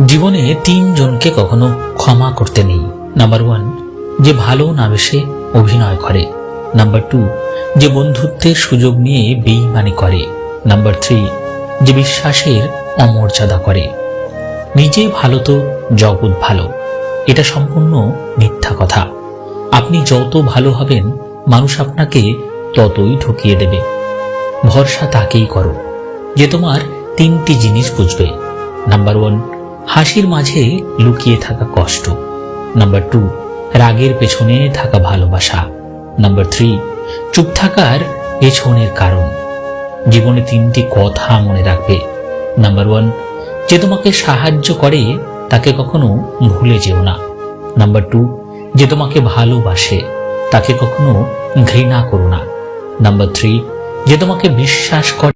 জীবনে তিনজনকে কখনো ক্ষমা করতে নেই। নাম্বার 1, যে ভালো না বেশে অভিনয় করে। নাম্বার 2, যে বন্ধুত্বের সুযোগ নিয়ে বেইমানি করে। নাম্বার 3, যে বিশ্বাসের অমর্যাদা করে। নিজে ভালো তো জগৎ ভালো, এটা সম্পূর্ণ মিথ্যা কথা। আপনি যত ভালো হবেন, মানুষ আপনাকে ততই ঠকিয়ে দেবে। ভরসা তাকেই করো যে তোমার 3টি জিনিস বুঝবে। নাম্বার 1, হাসির মাঝে লুকিয়ে থাকা কষ্ট। নাম্বার 2, রাগের পেছনে থাকা ভালোবাসা। নাম্বার 3, চুপ থাকার পেছনের কারণ। জীবনে 3টি কথা মনে রাখবে। নাম্বার 1, যে তোমাকে সাহায্য করে তাকে কখনো ভুলে যেও না। নাম্বার 2, যে তোমাকে ভালোবাসে তাকে কখনো ঘৃণা করো না। নাম্বার 3, যে তোমাকে বিশ্বাস করে